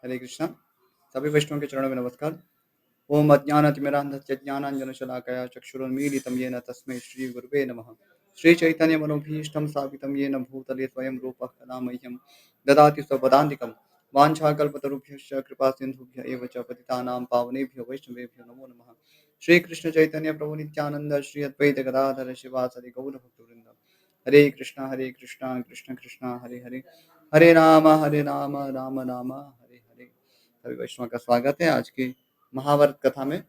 हरे कृष्णा। सभी वैष्णवों के चरणों में नमस्कार। ओम अज्ञानतिमिरान्धस्य ज्ञानाञ्जनशलाकया चक्षुरुन्मीलितं येन तस्मै श्रीगुरुवे नमः। श्रीचैतन्यमनोभीष्टं स्थापितं येन भूतले स्वयं रूपः कदा मह्यं ददाति स्वपदान्तिकं। वाञ्छाकल्पतरुभ्यश्च कृपासिन्धुभ्य एव च पतितानां पावनेभ्यो वैष्णवेभ्यो नमो नमः। श्रीकृष्णचैतन्य प्रभु नित्यानन्द श्री अद्वैत गदाधर शिवासादि गौरभक्तवृन्द। हरे कृष्णा कृष्ण कृष्णा हरे हरे, हरे राम राम राम हरे हरे। सभी वैष्णव का स्वागत है। आज की महाभारत कथा में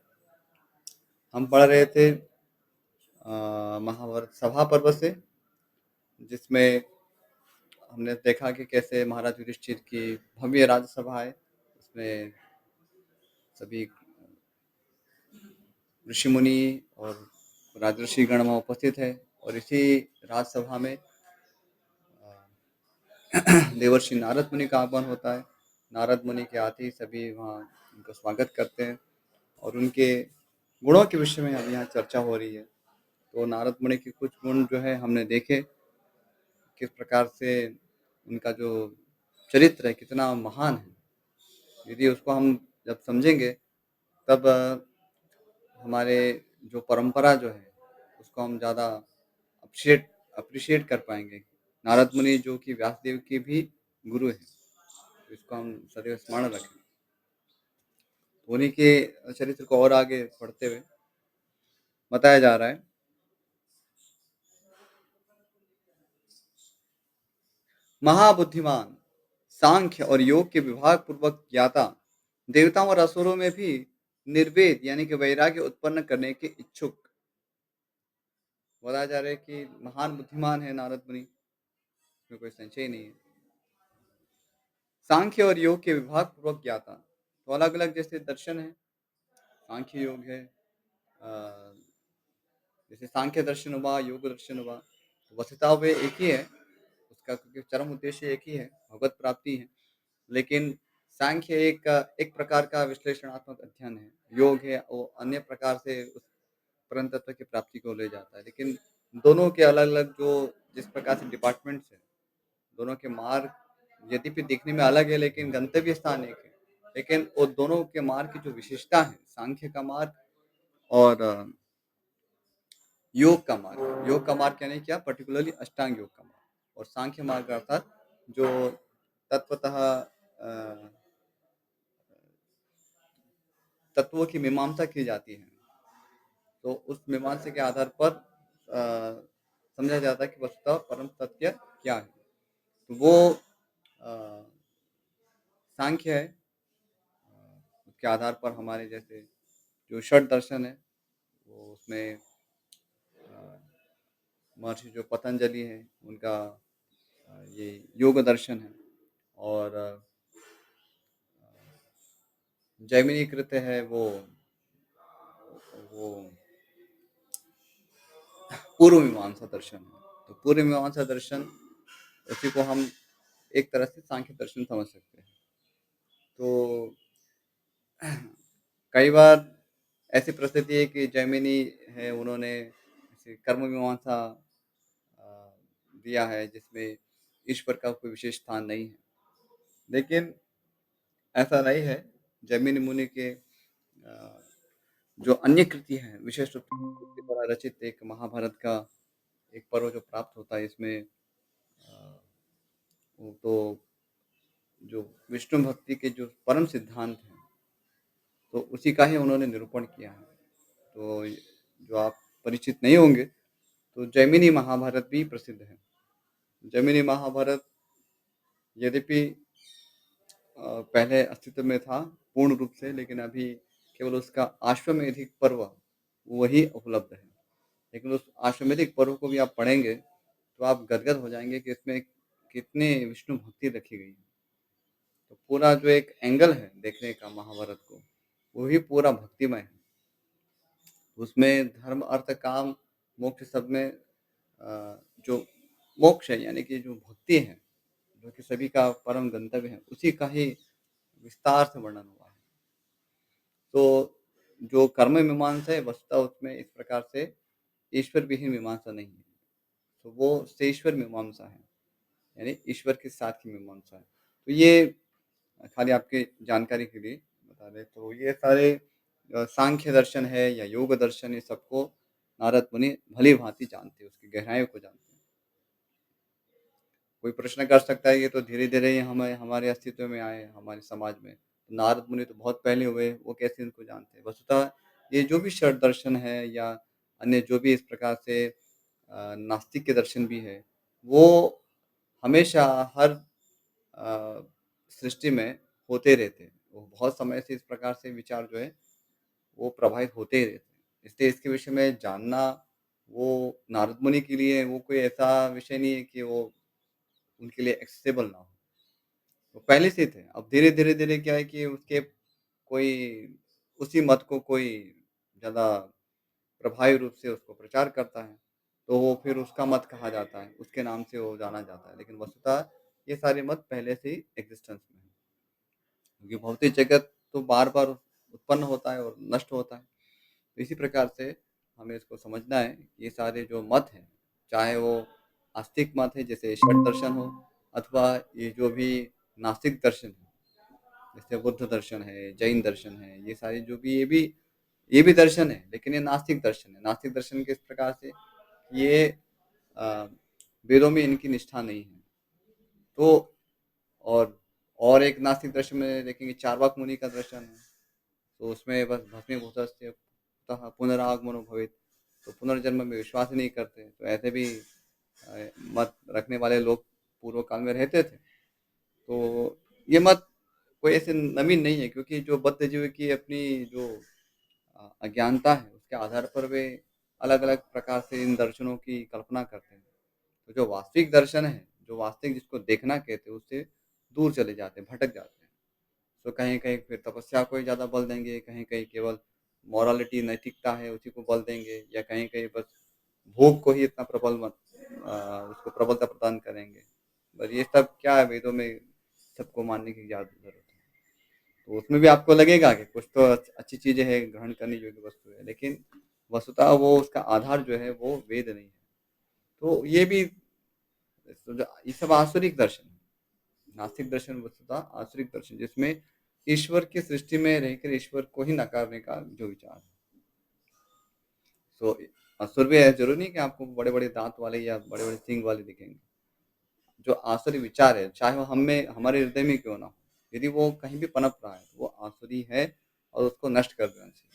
हम पढ़ रहे थे महाभारत सभा पर्व से, जिसमें हमने देखा कि कैसे महाराज युधिष्ठिर की भव्य राजसभा है। उसमें सभी ऋषि मुनि और राजऋषि गण वहाँ उपस्थित है और इसी राजसभा में देवर्षि नारद मुनि का आगमन होता है। नारद मुनि के आते ही सभी वहाँ उनका स्वागत करते हैं और उनके गुणों के विषय में अब यहाँ चर्चा हो रही है। तो नारद मुनि के कुछ गुण जो है हमने देखे, किस प्रकार से उनका जो चरित्र है कितना महान है। यदि उसको हम जब समझेंगे तब हमारे जो परंपरा जो है उसको हम ज़्यादा अप्रिशिएट कर पाएंगे। नारद मुनि जो कि व्यासदेव के भी गुरु हैं, इसको हम सदैव स्मरण रखें। उन्हीं के चरित्र को और आगे पढ़ते हुए बताया जा रहा है। महाबुद्धिमान, सांख्य और योग के विभाग पूर्वक ज्ञाता, देवताओं और असुरों में भी निर्वेद यानी कि वैराग्य उत्पन्न करने के इच्छुक। बताया जा रहा है कि महान बुद्धिमान है नारद मुनि, इसमें कोई संशय नहीं है। सांख्य और योग के विभाग पूर्वक ज्ञाता, तो अलग अलग जैसे दर्शन है, सांख्य योग है, जैसे सांख्य दर्शन हुआ, योग दर्शन हुआ, तो वस्तुतः वे एक ही है, उसका क्योंकि चरम उद्देश्य एक ही है, भगवत प्राप्ति है। लेकिन सांख्य एक प्रकार का विश्लेषणात्मक अध्ययन है, योग है वो अन्य प्रकार से उस परम तत्व की प्राप्ति को ले जाता है। लेकिन दोनों के अलग अलग जो जिस प्रकार से डिपार्टमेंट्स है, दोनों के मार्ग यद्यपि दिखने में अलग है लेकिन गंतव्य स्थान एक है। लेकिन वो दोनों के मार्ग की जो विशेषता है, सांख्य का मार्ग और योग का मार्ग यानी क्या, पर्टिकुलरली अष्टांग योग का मार्ग, और सांख्य मार्ग अर्थात जो तत्वतः तत्वों की मीमांसा की जाती है, तो उस मीमांसा के आधार पर समझा जाता है कि वस्तुतः परम सत्य क्या है। तो वो सांख्य है। उसके आधार पर हमारे जैसे जो षट दर्शन है वो उसमें महर्षि जो पतंजलि है उनका ये योग दर्शन है, और जैमिनी कृत है वो पूर्व मीमांसा दर्शन है। तो पूर्व मीमांसा दर्शन उसी को हम एक तरह से सांख्य दर्शन समझ सकते हैं। तो कई बार ऐसी परिस्थिति है कि जैमिनी है, उन्होंने कर्म मीमांसा दिया है जिसमें ईश्वर का कोई विशेष स्थान नहीं है। लेकिन ऐसा नहीं है। जैमिनी मुनि के जो अन्य कृति है, विशेष रूप से उसके द्वारा रचित एक महाभारत का एक पर्व जो प्राप्त होता है, इसमें वो तो जो विष्णु भक्ति के जो परम सिद्धांत हैं, तो उसी का ही उन्होंने निरूपण किया है। तो जो आप परिचित नहीं होंगे, तो जैमिनी महाभारत भी प्रसिद्ध है। जैमिनी महाभारत यद्यपि पहले अस्तित्व में था पूर्ण रूप से, लेकिन अभी केवल उसका आश्वमेधिक पर्व वही उपलब्ध है। लेकिन उस आश्वमेधिक पर्व को भी आप पढ़ेंगे तो आप गदगद हो जाएंगे कि इसमें कितने विष्णु भक्ति रखी गई है। तो पूरा जो एक एंगल है देखने का महाभारत को, वो भी पूरा भक्तिमय है। उसमें धर्म अर्थ काम मोक्ष सब में जो मोक्ष है यानी कि जो भक्ति है, जो कि सभी का परम गंतव्य है, उसी का ही विस्तार से वर्णन हुआ है। तो जो कर्म मीमांसा है वस्तुतः उसमें इस प्रकार से ईश्वर विहीन मीमांसा नहीं है, तो वो सेश्वर मीमांसा है, यानी ईश्वर के साथ की मीमांसा है। तो ये खाली आपकी जानकारी के लिए बता दें तो ये सारे सांख्य दर्शन है या योग दर्शन ये सबको नारद मुनि भली-भाँति जानते हैं, उसकी गहराइयों को जानते हैं। कोई प्रश्न कर सकता है ये तो धीरे-धीरे ही हमें हमारे अस्तित्व में आए, हमारे समाज में। तो नारद मुनि तो बहुत पहले हुए, वो कैसे इनको जानते हैं? वस्तुतः ये जो भी षट दर्शन है या अन्य जो भी इस प्रकार से नास्तिक के दर्शन भी है, वो हमेशा हर सृष्टि में होते रहते हैं। वो बहुत समय से इस प्रकार से विचार जो है, वो प्रभावित होते ही रहते हैं। इसलिए इसके विषय में जानना, वो नारद मुनि के लिए वो कोई ऐसा विषय नहीं है कि वो उनके लिए एक्सेसिबल ना हो। वो पहले से ही थे। अब धीरे-धीरे क्या है कि उसके कोई उसी मत को कोई ज़्यादा प्रभावी रूप से उसको प्रचार करता है, तो वो फिर उसका मत कहा जाता है, उसके नाम से वो जाना जाता है। लेकिन वस्तुतः ये सारे मत पहले से ही एक्जिस्टेंस में हैं। क्योंकि भौतिक जगत तो बार-बार उत्पन्न होता है और नष्ट होता है। तो इसी प्रकार से हमें इसको समझना है, ये सारे जो मत हैं, चाहे वो आस्तिक मत है जैसे षट दर्शन हो अथवा ये जो भी नास्तिक दर्शन है, जैसे बुद्ध दर्शन है, जैन दर्शन है, ये सारे जो भी ये भी दर्शन है, लेकिन ये नास्तिक दर्शन है। नास्तिक दर्शन किस प्रकार से ये अ, वेदों में इनकी निष्ठा नहीं है। तो और और एक नास्तिक दर्शन में देखेंगे चार्वाक मुनि का दर्शन है। तो उसमें बस भस्मीभूतस्य अतः पुनरागमनो भवेत्, तो पुनर्जन्म में विश्वास ही नहीं करते। तो ऐसे भी मत रखने वाले लोग पूर्व काल में रहते थे। तो ये मत कोई ऐसे नवीन नहीं है क्योंकि जो बद्ध जीव की अपनी जो अज्ञानता है उसके आधार पर वे अलग-अलग प्रकार से इन दर्शनों की कल्पना करते हैं। तो जो वास्तविक दर्शन है, जो वास्तविक जिसको देखना कहते हैं उससे दूर चले जाते हैं, भटक जाते हैं। तो कहीं-कहीं फिर तपस्या को ही ज़्यादा बल देंगे, कहीं-कहीं केवल मोरालिटी नैतिकता है उसी को बल देंगे या कहीं-कहीं बस भोग को ही इतना उसको प्रबलता प्रदान करेंगे। पर ये सब क्या है वेदों में सबको मानने की क्या ज़रूरत है। तो उसमें भी आपको लगेगा कि कुछ तो अच्छी चीज़ें हैं, ग्रहण करने योग्य वस्तु है, लेकिन वस्तुतः वो उसका आधार जो है वो वेद नहीं है। तो ये भी ये सब आसुरिक दर्शन है। नास्तिक दर्शन वस्तुतः आसुरिक दर्शन जिसमें ईश्वर की सृष्टि में रहकर ईश्वर को ही नकारने का जो विचार है। सो असुर भी है, ज़रूरी नहीं कि आपको बड़े-बड़े दाँत वाले या बड़े-बड़े सींग वाले दिखेंगे। जो आसुरी विचार है, चाहे वो हम में हमारे हृदय में क्यों ना हो, यदि वो कहीं भी पनप रहा है, तो वो आसुरी है और उसको नष्ट कर देना चाहिए।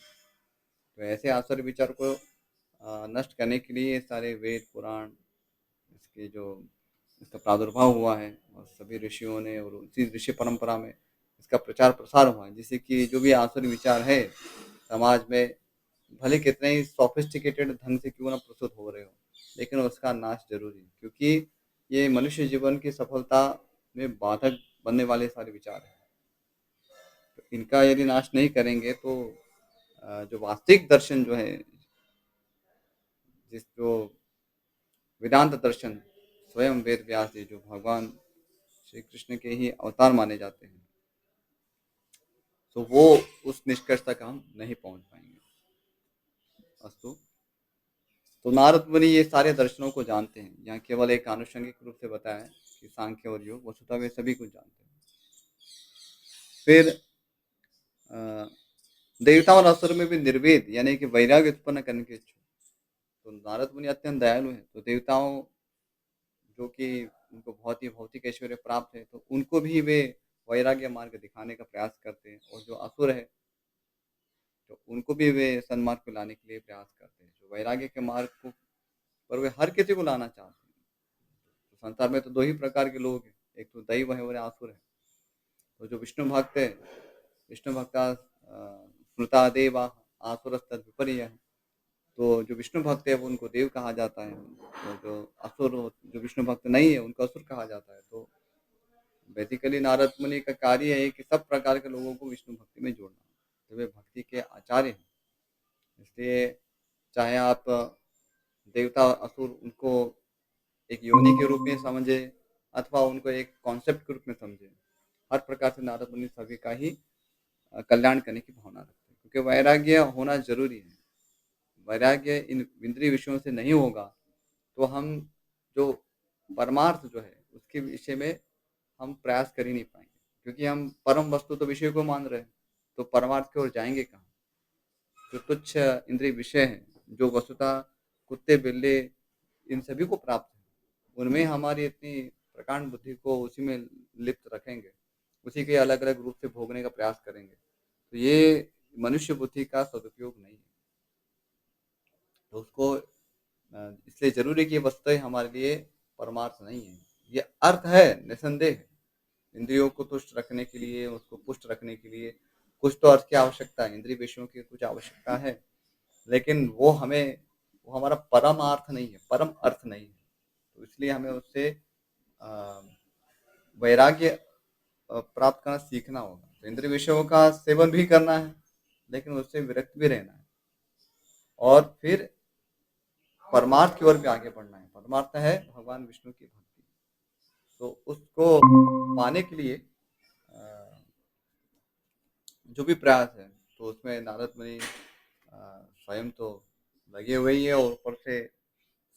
तो ऐसे आसुरी विचार को नष्ट करने के लिए ये सारे वेद, पुराण इसके जो इसका प्रादुर्भाव हुआ है और सभी ऋषियों ने और उसी ऋषि परंपरा में इसका प्रचार-प्रसार हुआ है, जिससे कि जो भी आसुरी विचार है, समाज में भले कितने ही सोफिस्टिकेटेड ढंग से क्यों ना प्रस्तुत हो रहे हो, लेकिन उसका नाश ज़रूरी है क्योंकि ये मनुष्य जीवन की सफलता में बाधक बनने वाले सारे विचार हैं। तो इनका यदि नाश नहीं करेंगे तो जो वास्तविक दर्शन जो है, जिस जो वेदांत दर्शन स्वयं वेद व्यास जी जो भगवान श्री कृष्ण के ही अवतार माने जाते हैं, तो वो उस निष्कर्ष तक हम नहीं पहुंच पाएंगे। अस्तु। तो नारद मुनि ये सारे दर्शनों को जानते हैं। यहाँ केवल एक आनुषंगिक रूप से बताया है कि सांख्य और योग वस्तुतः वे सभी कुछ जानते हैं। फिर अ, देवता और असुर में भी निर्वेद यानी कि वैराग्य उत्पन्न करने के इच्छुक। तो नारद मुनि अत्यंत दयालु हैं। तो देवताओं जो कि उनको बहुत ही भौतिक ऐश्वर्य प्राप्त है, तो उनको भी वे वैराग्य मार्ग दिखाने का प्रयास करते हैं और जो असुर है, तो उनको भी वे सन्मार्ग पे लाने के लिए प्रयास करते हैं। जो वैराग्य के मार्ग को पर वे हर किसी को लाना चाहते हैं। तो संसार में तो 2 ही प्रकार के लोग हैं, एक तो दैव है और आसुर है। तो जो विष्णु भक्त है, विष्णु भक्ता स्मृता देवा आसुरस्तद विपर्ययः। तो जो विष्णु भक्त है वो उनको देव कहा जाता है। तो जो विष्णु भक्त नहीं है उनको असुर कहा जाता है। तो बेसिकली नारद मुनि का कार्य है कि सब प्रकार के लोगों को विष्णु भक्ति में जोड़ना। तो वे भक्ति के आचार्य हैं। इसलिए चाहे आप देवता और असुर उनको एक योनि के रूप में समझे अथवा उनको एक कॉन्सेप्ट के रूप में समझे। हर प्रकार से नारद मुनि सभी का ही कल्याण करने की भावना रखते हैं क्योंकि वैराग्य होना ज़रूरी है। वैराग्य इन इंद्रिय विषयों से नहीं होगा तो हम जो परमार्थ जो है उसके विषय में हम प्रयास कर ही नहीं पाएँगे। क्योंकि हम परम वस्तु तो विषय को मान रहे हैं, तो परमार्थ की ओर जाएँगे कहाँ? जो तुच्छ इंद्रिय विषय हैं, जो वस्तुतः कुत्ते, बिल्ली इन सभी को प्राप्त है, उनमें हमारी इतनी प्रकांड बुद्धि को उसी में लिप्त रखेंगे, उसी के अलग-अलग रूप से भोगने का प्रयास करेंगे। तो ये मनुष्य बुद्धि का सदुपयोग नहीं है। तो उसको इसलिए ज़रूरी है कि ये वस्तुतः हमारे लिए परमार्थ नहीं है। ये अर्थ है निसंदेह, इंद्रियों को तुष्ट रखने के लिए, उसको पुष्ट रखने के लिए कुछ तो अर्थ की आवश्यकता है, इंद्रिय विषयों की कुछ आवश्यकता है। लेकिन वो हमारा परमार्थ नहीं है, परम अर्थ नहीं है। तो इसलिए हमें उससे अ, वैराग्य प्राप्त करना सीखना होगा। तो इंद्रिय विषयों का सेवन भी करना है, लेकिन उससे विरक्त भी रहना है और फिर परमार्थ की ओर भी आगे बढ़ना है। परमार्थ है भगवान विष्णु की भक्ति। तो उसको पाने के लिए जो भी प्रयास है, तो उसमें नारद मुनि स्वयं तो लगे हुए ही है और ऊपर से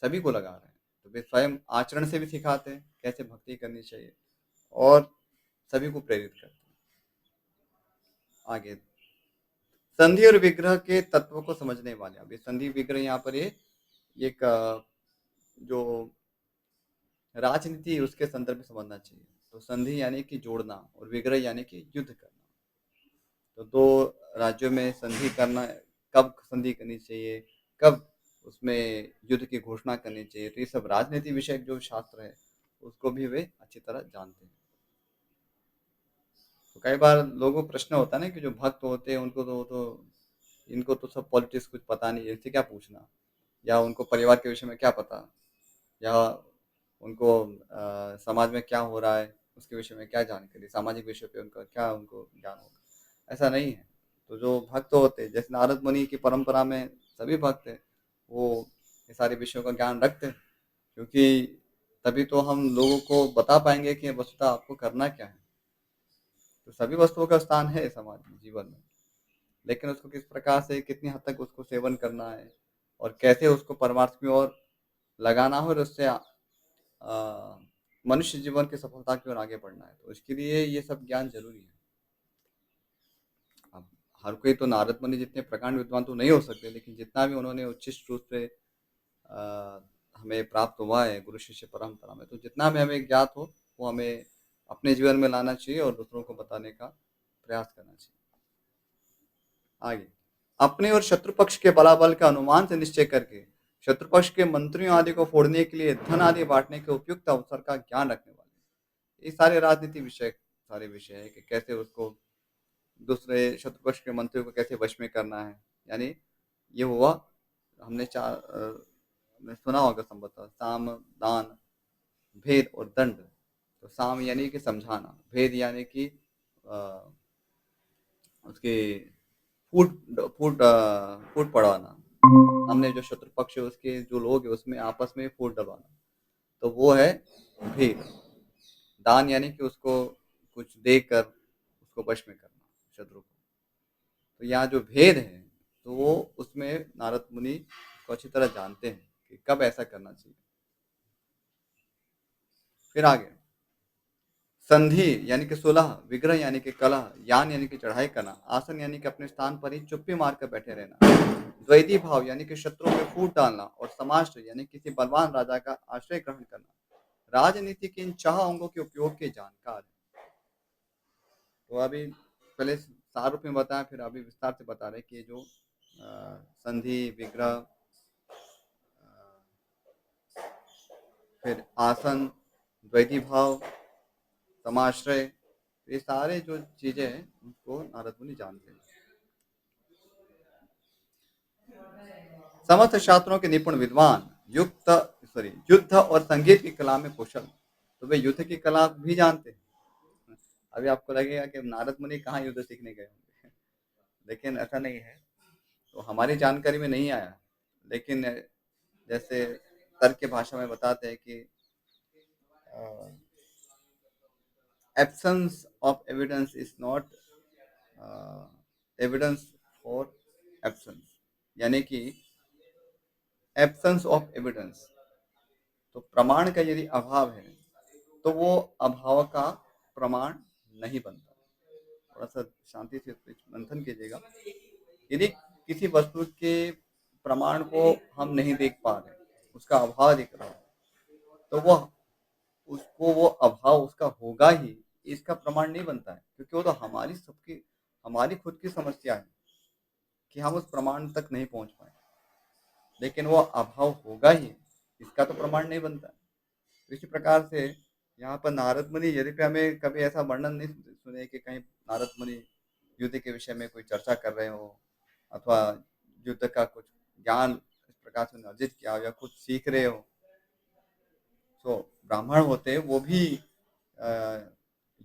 सभी को लगा रहे हैं। तो वे स्वयं आचरण से भी सिखाते हैं कैसे भक्ति करनी चाहिए और सभी को प्रेरित करते हैं। आगे संधि और विग्रह के तत्व को समझने वाले, अभी संधि विग्रह यहाँ पर ये एक जो राजनीति उसके संदर्भ में समझना चाहिए। तो संधि यानी कि जोड़ना और विग्रह यानी कि युद्ध करना। तो दो राज्यों में संधि करना, कब संधि करनी चाहिए, कब उसमें युद्ध की घोषणा करनी चाहिए, तो ये सब राजनीति विषयक जो शास्त्र है उसको भी वे अच्छी तरह जानते हैं। तो कई बार लोगों को प्रश्न होता है ना कि जो भक्त होते हैं उनको तो इनको तो सब पॉलिटिक्स कुछ पता नहीं है, इससे क्या पूछना, या उनको परिवार के विषय में क्या पता, या उनको समाज में क्या हो रहा है उसके विषय में क्या जानकारी, सामाजिक विषय पे उनका क्या उनको ज्ञान होगा। ऐसा नहीं है। तो जो भक्त होते हैं, जैसे नारद मुनि की परंपरा में सभी भक्त हैं, वो ये सारे विषयों का ज्ञान रखते हैं, क्योंकि तभी तो हम लोगों को बता पाएंगे कि वस्तुतः आपको करना क्या है। तो सभी वस्तुओं का स्थान है समाज में, जीवन में, लेकिन उसको किस प्रकार से, कितनी हद तक उसको सेवन करना है और कैसे उसको परमार्थ की ओर लगाना हो और उससे मनुष्य जीवन की सफलता की ओर आगे बढ़ना है। तो इसके लिए ये सब ज्ञान ज़रूरी है। अब हर कोई तो नारद मुनि जितने प्रकांड विद्वान तो नहीं हो सकते, लेकिन जितना भी उन्होंने उच्छिष्ट रूप से अ, हमें प्राप्त हुआ है गुरु शिष्य परंपरा में, तो जितना भी हमें ज्ञात हो, वो हमें अपने जीवन में लाना चाहिए और दूसरों को बताने का प्रयास करना चाहिए। आगे अपने और शत्रु पक्ष के बलाबल का अनुमान से निश्चय करके शत्रु पक्ष के मंत्रियों आदि को फोड़ने के लिए धन आदि बांटने के उपयुक्त अवसर का ज्ञान रखने वाले, ये सारे राजनीति विषय सारे विषय है कि कैसे उसको दूसरे शत्रु पक्ष के मंत्रियों को कैसे वश में करना है। यानी ये हुआ, हमने हमने सुना होगा संभवतः साम, दान, भेद और दंड। तो साम यानी कि समझाना, भेद यानी कि अ, उसके फूट फूट फूट पड़वाना, हमने जो शत्रु पक्ष है उसके जो लोग हैं उसमें आपस में फूट डलवाना, तो वो है भेद। दान यानी कि उसको कुछ देकर उसको वश में करना शत्रु को। तो यहाँ जो भेद है, तो वो उसमें नारद मुनि को अच्छी तरह जानते हैं कि कब ऐसा करना चाहिए। फिर आगे संधि यानी कि सुलह, विग्रह यानी कि कलह, यान यानी कि चढ़ाई करना, आसन यानी कि अपने स्थान पर ही चुप्पी मार कर बैठे रहना, द्वैती भाव यानी कि शत्रुओं में फूट डालना और समाष्ट्र यानी किसी बलवान राजा का आश्रय ग्रहण करना राजनीति के इन चाह अंगों के उपयोग के जानकार है। तो अभी पहले सार रूप में बताया, फिर अभी विस्तार से बता रहे कि जो संधि, विग्रह, फिर आसन, द्वैती भाव, समाश्रय, ये सारे जो चीजें हैं उनको नारद मुनि जानते हैं। समस्त शास्त्रों के निपुण विद्वान, युद्ध और संगीत की कला में कुशल, तो वे युद्ध की कला भी जानते हैं। अभी आपको लगेगा कि नारद मुनि कहाँ युद्ध सीखने गए होंगे, लेकिन ऐसा नहीं है। तो हमारी जानकारी में नहीं आया, लेकिन जैसे तर्क की भाषा में बताते हैं कि absence of evidence is not evidence for absence, यानी कि एब्सेंस ऑफ एविडेंस, तो प्रमाण का यदि अभाव है तो वो अभाव का प्रमाण नहीं बनता। थोड़ा-सा शांति से इस पे मंथन कीजिएगा। यदि किसी वस्तु के प्रमाण को हम नहीं देख पा रहे, उसका अभाव दिख रहा है, तो वो अभाव उसका होगा ही, इसका प्रमाण नहीं बनता है। क्योंकि वो तो हमारी खुद की समस्या है कि हम उस प्रमाण तक नहीं पहुँच पाए। लेकिन वो अभाव होगा ही, इसका तो प्रमाण नहीं बनता है। तो इसी प्रकार से यहाँ पर नारद मुनि, यद्यपि हमें कभी ऐसा वर्णन नहीं सुने कि कहीं नारद मुनि युद्ध के विषय में कोई चर्चा कर रहे हो, अथवा युद्ध का कुछ ज्ञान इस प्रकार से अर्जित किया हो या कुछ सीख रहे हो। तो ब्राह्मण होते हैं वो भी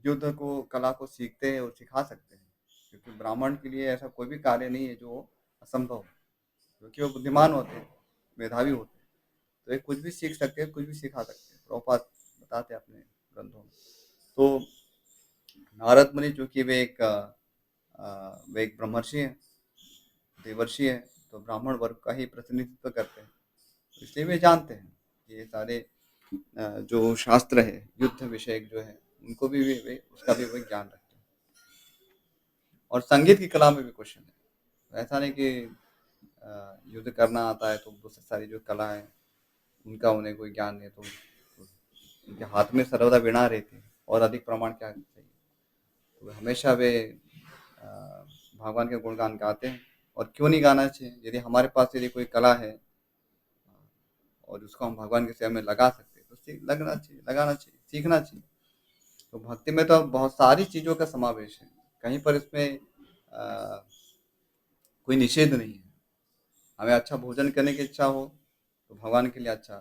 युद्ध को कला को सीखते हैं और सिखा सकते हैं, क्योंकि ब्राह्मण के लिए ऐसा कोई भी कार्य नहीं है जो असंभव हो, क्योंकि वो बुद्धिमान होते हैं, मेधावी होते हैं। तो ये कुछ भी सीख सकते हैं, कुछ भी सिखा सकते हैं, प्रभुपाद बताते हैं अपने ग्रंथों में। तो नारद मुनि जो कि वे एक ब्रह्मर्षि हैं, देवर्षि हैं, तो ब्राह्मण वर्ग का ही प्रतिनिधित्व करते हैं। इसलिए वे जानते हैं कि ये सारे जो शास्त्र है युद्ध विषयक जो है, उनको भी वे उसका भी वे ज्ञान रखते हैं। और संगीत की कला में भी क्वेश्चन है, ऐसा नहीं कि युद्ध करना आता है तो दूसरी सारी जो कला है उनका उन्हें कोई ज्ञान नहीं है। तो उनके हाथ में सर्वदा वीणा रहती है, और अधिक प्रमाण क्या चाहिए। तो हमेशा वे भगवान के गुणगान गाते हैं। और क्यों नहीं गाना चाहिए, यदि हमारे पास यदि कोई कला है और उसको हम भगवान के सेवा में लगा सकते हैं तो लगना चाहिए, लगाना चाहिए, सीखना चाहिए। तो भक्ति में तो बहुत सारी चीज़ों का समावेश है, कहीं पर इसमें कोई निषेध नहीं है। हमें अच्छा भोजन करने की इच्छा हो तो भगवान के लिए अच्छा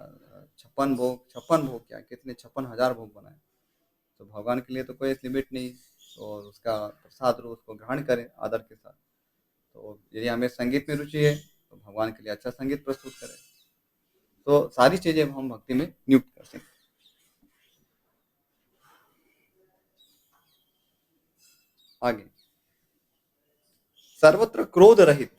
56 भोग क्या, कितने 56,000 भोग बनाए, तो भगवान के लिए तो कोई लिमिट नहीं। और उसका प्रसाद रूप उसको ग्रहण करें आदर के साथ। तो यदि हमें संगीत में रुचि है तो भगवान के लिए अच्छा संगीत प्रस्तुत करें। तो सारी चीज़ें हम भक्ति में नियुक्त कर सकते हैं। आगे, सर्वत्र क्रोध रहित।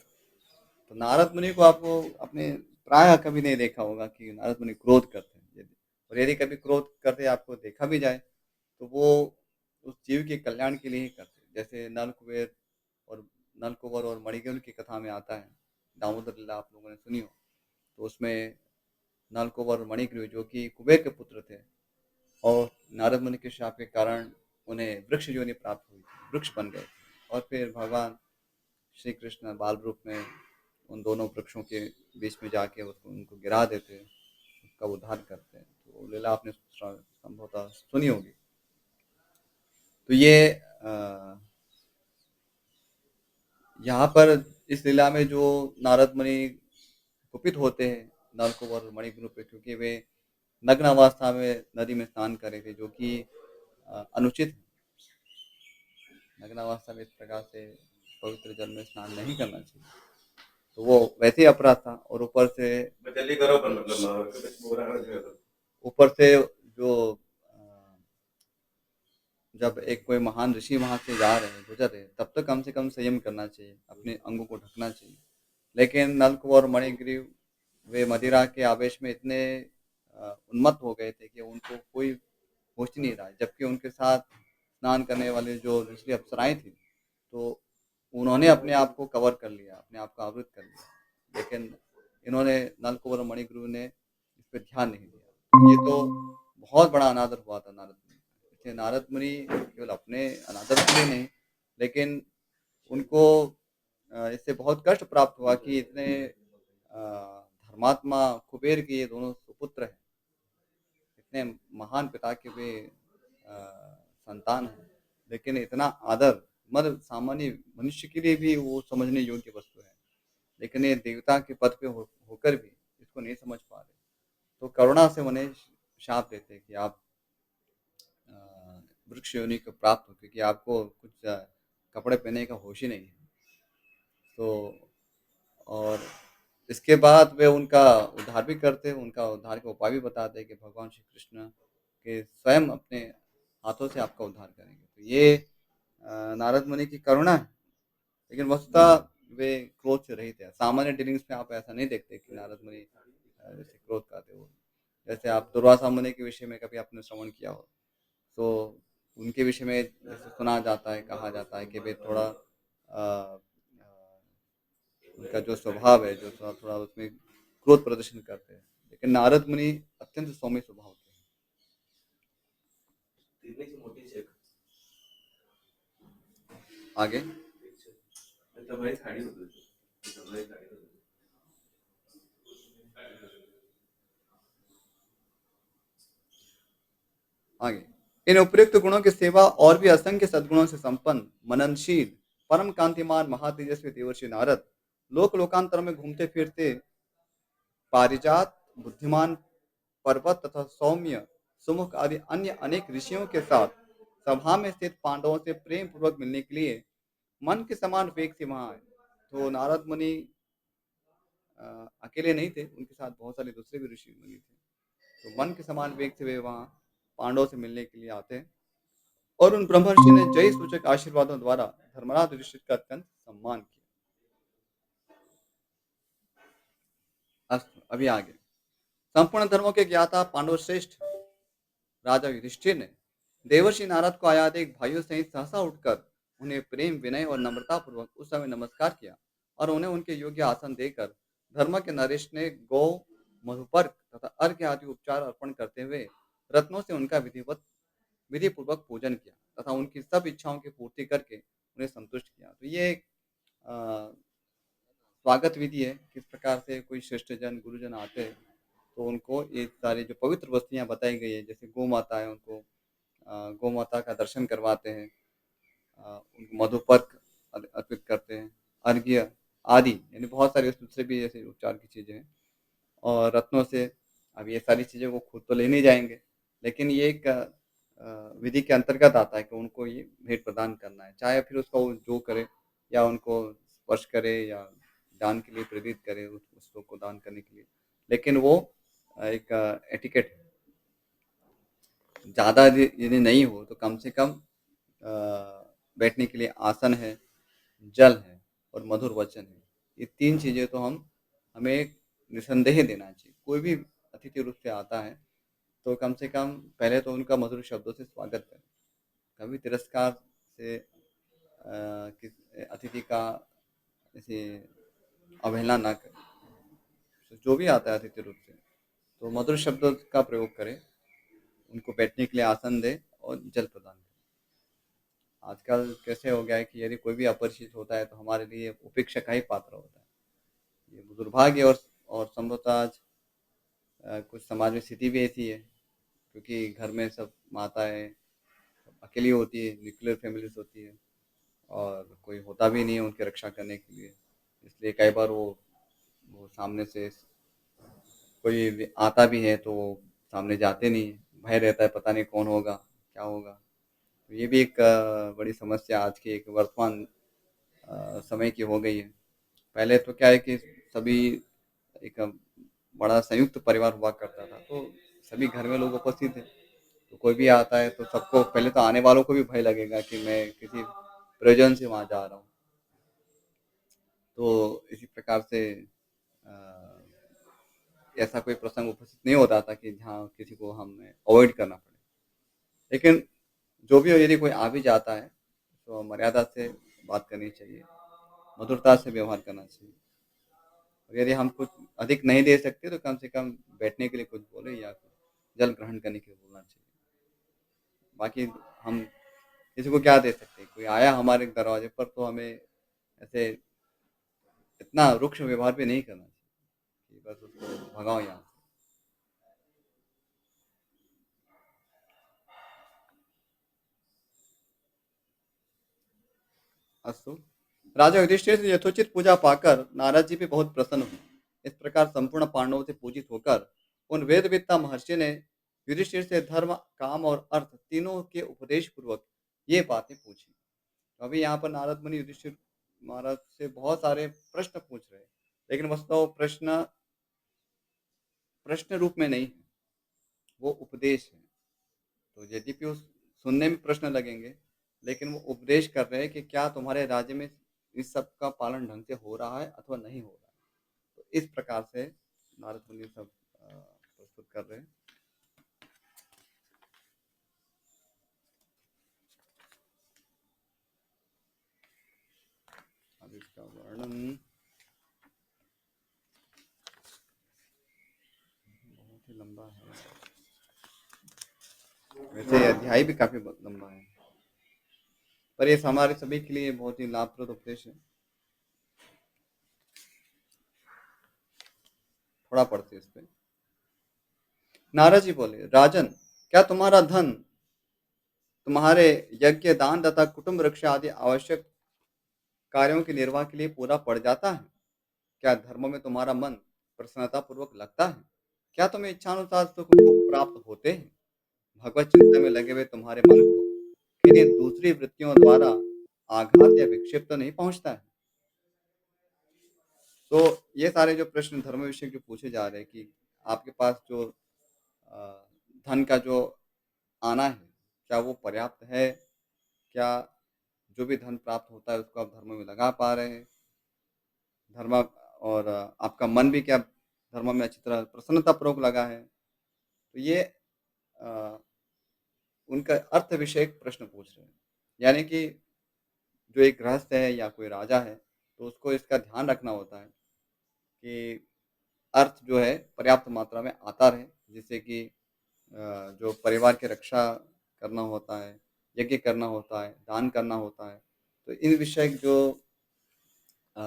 तो नारद मुनि को आपको अपने प्राय कभी नहीं देखा होगा कि नारद मुनि क्रोध करते हैं। और यदि कभी क्रोध करते आपको देखा भी जाए तो वो उस जीव के कल्याण के लिए ही करते हैं। जैसे नलकुबर और मणिग्रीव की कथा में आता है, दामोदर लीला आप लोगों ने सुनी हो। तो उसमें नलकुबर और मणिग्रीव जो कि कुबेर के पुत्र थे, और नारद मुनि के शाप के कारण उन्हें वृक्ष योनि प्राप्त हुई, वृक्ष बन गए। और फिर भगवान श्री कृष्ण बाल रूप में उन दोनों वृक्षों के बीच में जाके उसको उनको गिरा देते हैं, उसका उद्धार करते हैं। तो वो लीला आपने संभवतः सुनी होगी। तो ये यहाँ पर इस लीला में जो नारद मुनि कुपित होते हैं नलकुबर और मणिग्रीव पे, क्योंकि वे नग्न अवस्था में नदी में स्नान कर रहे थे, जो कि अनुचित है। नग्न अवस्था में इस प्रकार से पवित्र जल में स्नान नहीं करना चाहिए। तो वो वैसे ही अपराध था। और ऊपर से जो जब एक कोई महान ऋषि वहां से जा रहे हैं, गुजर रहे हैं, तब तो कम से कम संयम करना चाहिए, अपने अंगों को ढकना चाहिए। लेकिन नलकुबर और मणिग्रीव वे मदिरा के आवेश में इतने उन्मत्त हो गए थे कि उनको कोई होश ही नहीं रहा। जबकि उनके साथ स्नान करने वाले जो ऋषि अप्सराएं थी, तो उन्होंने अपने आप को कवर कर लिया, अपने आप को आवृत कर लिया। लेकिन इन्होंने नलकुबर और मणिग्रीव ने इस पर ध्यान नहीं दिया। ये तो बहुत बड़ा अनादर हुआ था नारद मुनि का। इसलिए नारद मुनि केवल अपने अनादर के लिए नहीं, लेकिन उनको इससे बहुत कष्ट प्राप्त हुआ कि इतने धर्मात्मा कुबेर के ये दोनों सुपुत्र हैं, इतने महान पिता के वे संतान हैं, लेकिन इतना आदर, मतलब सामान्य मनुष्य के लिए भी वो समझने योग्य वस्तु है, लेकिन ये देवता के पद पे होकर भी इसको नहीं समझ पा रहे। तो करुणा से उन्हें शाप देते हैं कि आप वृक्ष योनि को प्राप्त हो, क्योंकि आपको कुछ कपड़े पहनने का होश ही नहीं है। तो और इसके बाद वे उनका उद्धार भी करते हैं, उनका उद्धार का उपाय भी बताते हैं कि भगवान श्री कृष्ण के स्वयं अपने हाथों से आपका उद्धार करेंगे। तो ये नारद मुनि की करुणा है। लेकिन वस्तुतः वे क्रोध से रहित है। सामान्य डीलिंग्स में आप ऐसा नहीं देखते कि नारद मुनि जैसे क्रोध करते हो। जैसे आप दुर्वासा मुनि के विषय में कभी आपने श्रवण किया हो, तो इनके विषय में जैसे सुना जाता है, कहा जाता है कि वे थोड़ा अ, उनका जो स्वभाव है, जो थोड़ा-थोड़ा उसमें क्रोध प्रदर्शन करते हैं। लेकिन नारद मुनि अत्यंत सौम्य स्वभाव के हैं। आगे आगे इन उपयुक्त गुणों की सेवा और भी असंख्य सद्गुणों से संपन्न, मननशील, परम कांतिमान महातेजस्वी देवर्षि नारद लोक लोकांतर में घूमते फिरते पारिजात, बुद्धिमान पर्वत तथा सौम्य, सुमुख आदि अन्य अनेक ऋषियों के साथ सभा में स्थित पांडवों से प्रेम पूर्वक मिलने के लिए मन के समान वेग से वहां आए। तो नारद मुनि अकेले नहीं थे, उनके साथ बहुत सारे दूसरे भी ऋषि मुनि थे। तो मन के समान वेग से वे वहां पांडवों से मिलने के लिए आते हैं और उन ब्रह्मर्षि ने जय सूचक आशीर्वादों द्वारा धर्मराज युधिष्ठिर का अत्यंत सम्मान किया। अस्तु, अभी आगे संपूर्ण धर्मों के ज्ञाता पांडव श्रेष्ठ राजा युधिष्ठिर ने देवर्षि नारद को आया देख भाइयों सहित सहसा उठकर उन्हें प्रेम, विनय और नम्रता पूर्वक उस समय नमस्कार किया और उन्हें उनके योग्य आसन देकर धर्म के नरेश ने गौ, मधुपर्क तथा अर्घ्य आदि उपचार अर्पण करते हुए रत्नों से उनका विधि पूर्वक पूजन किया तथा उनकी सब इच्छाओं की पूर्ति करके उन्हें संतुष्ट किया। तो ये एक अ, स्वागत विधि है, किस प्रकार से कोई श्रेष्ठ जन गुरुजन आते हैं तो उनको ये सारी जो पवित्र वस्तुएं बताई गई है, जैसे गौ माता है, उनको गौ माता का दर्शन करवाते हैं, उनको मधुपर्क अर्पित करते हैं, अर्घ्य आदि यानी बहुत सारी दूसरे भी ऐसे उपचार की चीजें हैं। और रत्नों से अब ये सारी चीजें वो खुद तो ले नहीं जाएंगे, लेकिन ये एक विधि के अंतर्गत आता है कि उनको ये भेंट प्रदान करना है, चाहे फिर उसका वो जो करे या उनको स्पर्श करे या दान के लिए प्रेरित करे उस वस्तु को दान करने के लिए। लेकिन वो एक एटिकेट ज़्यादा यदि नहीं हो तो कम से कम बैठने के लिए आसन है, जल है और मधुर वचन है। ये 3 चीज़ें तो हमें निसंदेह देना चाहिए। कोई भी अतिथि रूप से आता है, तो कम से कम पहले तो उनका मधुर शब्दों से स्वागत करें। कभी तिरस्कार से किस अतिथि का जैसे अवहेलना ना करें। तो जो भी आता है अतिथि रूप से, तो मधुर शब्दों का प्रयोग करें, उनको बैठने के लिए आसन दें और जल प्रदान करें। आजकल कैसे हो गया है कि यदि कोई भी अपरिचित होता है तो हमारे लिए उपेक्षा का ही पात्र होता है। ये दुर्भाग्य और संभवतः आज कुछ समाज में स्थिति भी ऐसी है, क्योंकि घर में सब माताएं अकेली होती है, न्यूक्लियर फैमिलीज होती है और कोई होता भी नहीं है उनकी रक्षा करने के लिए। इसलिए कई बार वो सामने से कोई भी आता भी है तो वो सामने जाते नहीं हैं। भय रहता है, पता नहीं कौन होगा, क्या होगा। तो ये भी एक बड़ी समस्या आज की एक वर्तमान समय की हो गई है। पहले तो क्या है कि सभी एक बड़ा संयुक्त परिवार हुआ करता था, तो सभी घर में लोग उपस्थित थे। तो कोई भी आता है तो सबको पहले तो आने वालों को भी भय लगेगा कि मैं किसी प्रयोजन से वहाँ जा रहा हूँ। तो इसी प्रकार से अ, ऐसा कोई प्रसंग उपस्थित नहीं होता था कि जहाँ किसी को हमें अवॉइड करना पड़े। लेकिन जो भी हो, यदि कोई आ भी जाता है तो मर्यादा से बात करनी चाहिए, मधुरता से व्यवहार करना चाहिए। और यदि हम कुछ अधिक नहीं दे सकते तो कम से कम बैठने के लिए कुछ बोले या कुछ जल ग्रहण करने के लिए बोलना चाहिए। बाकी हम किसी को क्या दे सकते हैं? कोई आया हमारे दरवाजे पर तो हमें ऐसे इतना रुक्ष व्यवहार भी नहीं करना चाहिए कि बस उसको भगाओ यहाँ से। अस्तु, राजा युधिष्ठिर से यथोचित पूजा पाकर नारद जी भी बहुत प्रसन्न हुए। इस प्रकार संपूर्ण पांडवों से पूजित होकर उन वेदवेत्ता महर्षि ने युधिष्ठिर से धर्म, काम और अर्थ तीनों के उपदेश पूर्वक ये बातें पूछी। तो अभी यहाँ पर नारद मुनि युधिष्ठिर महाराज से बहुत सारे प्रश्न पूछ रहे हैं, लेकिन वस्तुतः वो प्रश्न प्रश्न रूप में नहीं है, वो उपदेश है। तो यद्यपि वो सुनने में प्रश्न लगेंगे, लेकिन वो उपदेश कर रहे हैं कि क्या तुम्हारे राज्य में इस सब का पालन ढंग से हो रहा है अथवा नहीं हो रहा है। तो इस प्रकार से नारद मुनि सब प्रस्तुत कर रहे हैं। इसका वर्णन बहुत ही लंबा है। वैसे अध्याय भी काफी लंबा है, पर ये हमारे सभी के लिए बहुत ही लाभप्रद उपदेश है। थोड़ा पढ़ते इस पे। नारद जी बोले, राजन, क्या तुम्हारा धन तुम्हारे यज्ञ, दान तथा कुटुंब रक्षा आदि आवश्यक कार्यों के निर्वाह के लिए पूरा पड़ जाता है? क्या धर्म में तुम्हारा मन प्रसन्नता पूर्वक लगता है? क्या तुम्हें इच्छानुसार सुख प्राप्त होते हैं? भगवत चिंतन में लगे हुए तुम्हारे मन को किन्हीं दूसरी वृत्तियों द्वारा आघात या विक्षेप तो नहीं पहुंचता है? तो ये सारे जो प्रश्न धर्म विषय के पूछे जा रहे हैं कि आपके पास जो अ, धन का जो आना है, क्या वो पर्याप्त है? क्या जो भी धन प्राप्त होता है उसको आप धर्म में लगा पा रहे हैं? धर्म और आपका मन भी क्या धर्म में अच्छी तरह प्रसन्नतापूर्वक लगा है? तो ये अ, उनका अर्थ विषयक प्रश्न पूछ रहे हैं। यानी कि जो एक गृहस्थ है या कोई राजा है, तो उसको इसका ध्यान रखना होता है कि अर्थ जो है पर्याप्त मात्रा में आता रहे, जिससे कि जो परिवार की रक्षा करना होता है, यज्ञ करना होता है, दान करना होता है। तो इन विषय जो अ,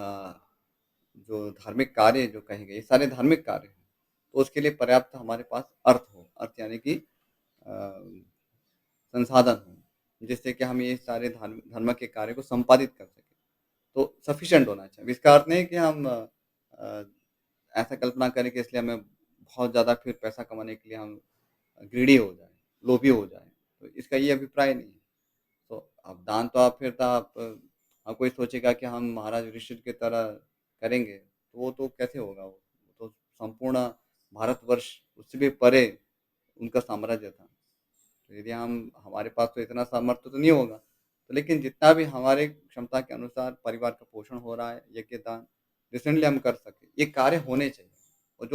जो धार्मिक कार्य जो कहे गए, ये सारे धार्मिक कार्य हैं, तो उसके लिए पर्याप्त हमारे पास अर्थ हो। अर्थ यानी कि अ, संसाधन हो, जिससे कि हम ये सारे धर्म के कार्य को संपादित कर सकें। तो सफिशिएंट होना चाहिए। इसका अर्थ नहीं कि हम अ, ऐसा कल्पना करें कि इसलिए हमें बहुत ज़्यादा फिर पैसा कमाने के लिए हम ग्रीडी हो जाएँ, लोभी हो जाएँ। तो इसका ये अभिप्राय नहीं है। तो अब दान तो आप फिर तो आप कोई सोचेगा कि हम महाराज युधिष्ठिर की तरह करेंगे, तो वो तो कैसे होगा वो? तो संपूर्ण भारतवर्ष उससे भी परे उनका साम्राज्य था। तो यदि हम हमारे पास तो इतना सामर्थ्य तो नहीं होगा, तो लेकिन जितना भी हमारे क्षमता के अनुसार परिवार का पोषण हो रहा है, यज्ञ दान रिसेंटली हम कर सकें, ये कार्य होने चाहिए। और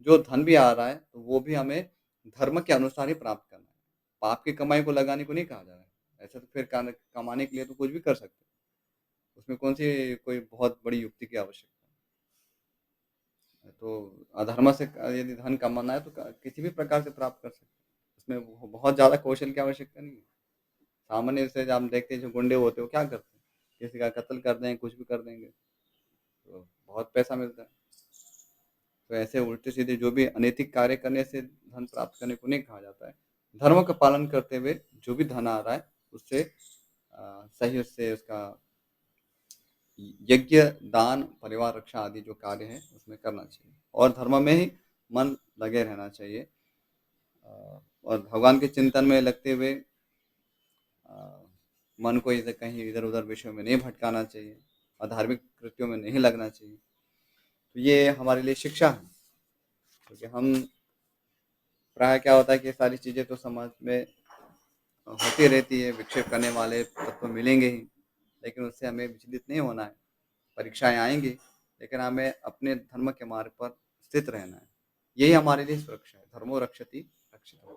जो धन भी आ रहा है, तो वो भी हमें धर्म के अनुसार ही प्राप्त करना है। पाप की कमाई को लगाने को नहीं कहा जा रहा है। ऐसा तो फिर कमाने के लिए तो कुछ भी कर सकते हैं। उसमें कौन-सी कोई बहुत बड़ी युक्ति की आवश्यकता है। तो अधर्म से यदि धन कमाना है तो किसी भी प्रकार से प्राप्त कर सकते हैं। उसमें बहुत ज़्यादा कौशल की आवश्यकता नहीं है। सामान्य से हम देखते हैं जो गुंडे होते हैं वो क्या करते हैं? किसी का कत्ल कर देंगे, कुछ भी कर देंगे, तो बहुत पैसा मिलता है। तो ऐसे उल्टे-सीधे जो भी अनैतिक कार्य करने से धन प्राप्त करने को नहीं कहा जाता है। धर्म का पालन करते हुए जो भी धन आ रहा है उससे सही उससे उसका यज्ञ, दान, परिवार रक्षा आदि जो कार्य हैं उसमें करना चाहिए और धर्म में ही मन लगे रहना चाहिए। और भगवान के चिंतन में लगते हुए मन को इधर कहीं इधर-उधर विषयों में नहीं भटकाना चाहिए, अधार्मिक कृत्यों में नहीं लगना चाहिए। तो ये हमारे लिए शिक्षा है, क्योंकि हम प्रायः क्या होता है कि ये सारी चीज़ें तो समाज में होती रहती है, विक्षेप करने वाले तत्व मिलेंगे ही, लेकिन उससे हमें विचलित नहीं होना है। परीक्षाएँ आएँगी, लेकिन हमें अपने धर्म के मार्ग पर स्थित रहना है। यही हमारे लिए सुरक्षा है, धर्मो रक्षति रक्षितः।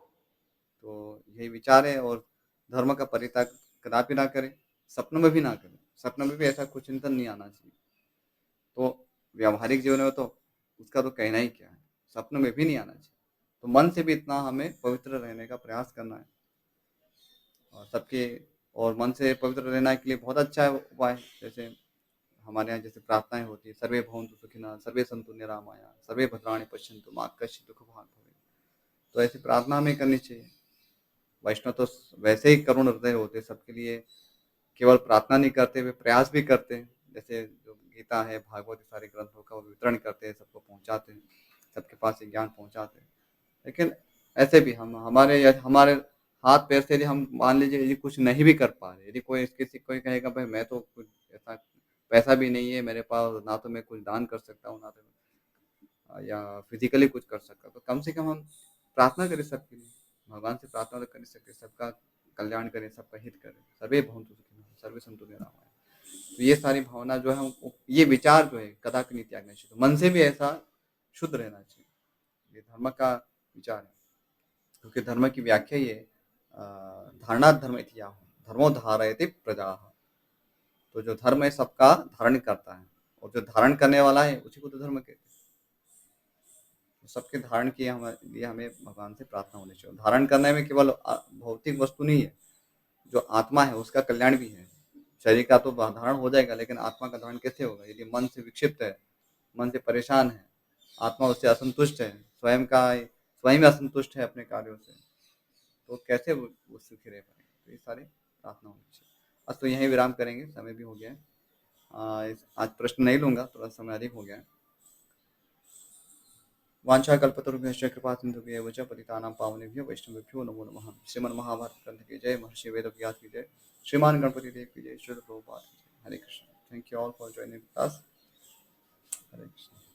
तो यही विचार है और धर्म का परित्याग कदापि ना करें, सपनों में भी ना करें। सपनों में भी ऐसा कुछ चिंतन नहीं आना चाहिए। तो व्यावहारिक जीवन में तो उसका तो कहना ही क्या है, सपनों में भी नहीं आना चाहिए। तो मन से भी इतना हमें पवित्र रहने का प्रयास करना है और सबके और मन से पवित्र रहने के लिए बहुत अच्छा है उपाय। जैसे हमारे यहाँ जैसे प्रार्थनाएँ होती हैं, सर्वे भवन्तु सुखिनः, सर्वे सन्तु निरामया, सर्वे भद्राणि पश्यन्तु मा कश्चित् दुःखभाग् भवेत्। तो ऐसी प्रार्थना हमें करनी चाहिए। वैष्णव तो वैसे ही करुण हृदय होते हैं, सबके लिए केवल प्रार्थना नहीं करते, वे प्रयास भी करते हैं। जैसे जो गीता है, भागवत, ये सारे ग्रंथों का वो वितरण करते हैं, सबको पहुँचाते हैं, सबके पास ये ज्ञान पहुँचाते हैं। लेकिन ऐसे भी हमारे हाथ पैर से यदि हम मान लीजिए यदि कुछ नहीं भी कर पा रहे, यदि कोई कहेगा भाई मैं तो कुछ ऐसा पैसा भी नहीं है मेरे पास, ना तो मैं कुछ दान कर सकता हूँ, ना तो या फिजिकली कुछ कर सकता हूँ, तो कम से कम हम प्रार्थना करें सबके लिए। भगवान से प्रार्थना तो कर ही सकते, सबका कल्याण करें, सबका हित करें। सर्वे भवन्तु सुखिनः, सर्वे सन्तु निरामया। तो ये सारी भावना जो है हमको, ये विचार जो है कदापि नहीं त्यागना चाहिए। तो मन से भी ऐसा शुद्ध रहना चाहिए। ये धर्म का विचार है, क्योंकि धर्म की व्याख्या ये धारणात् धर्म इति याः, धर्मो धारयति प्रजाः। तो जो धर्म है सबका धारण करता है और जो धारण करने वाला है उसी को तो धर्म कहते हैं। तो सबके धारण के लिए हमें भगवान से प्रार्थना होनी चाहिए। धारण करने में केवल भौतिक वस्तु नहीं है, जो आत्मा है उसका कल्याण भी है। शरीर का तो धारण हो जाएगा, लेकिन आत्मा का धारण कैसे होगा? यदि मन से विक्षिप्त है, मन से परेशान है, आत्मा उससे असंतुष्ट है, स्वयं असंतुष्ट है अपने कार्यों से, तो कैसे वो सुखी रह पाएंगे? तो ये सारी प्रार्थना होनी चाहिए। आज तो यहीं विराम करेंगे, समय भी हो गया है। आज प्रश्न नहीं लूंगा, थोड़ा समय अधिक हो गया है। वाञ्छाकल्पतरुभ्यश्च कृपासिन्धुभ्येव च पतितानां पावनेभ्यो वैष्णवेभ्यो नमो नमः। श्रीमद्महाभारत ग्रंथ की जय, महर्षि वेदव्यास की जय, श्रीमान गणपति देव की जय, श्रील प्रभुपाद की जय। Hare Krishna. Thank you all for joining class. Hare Krishna.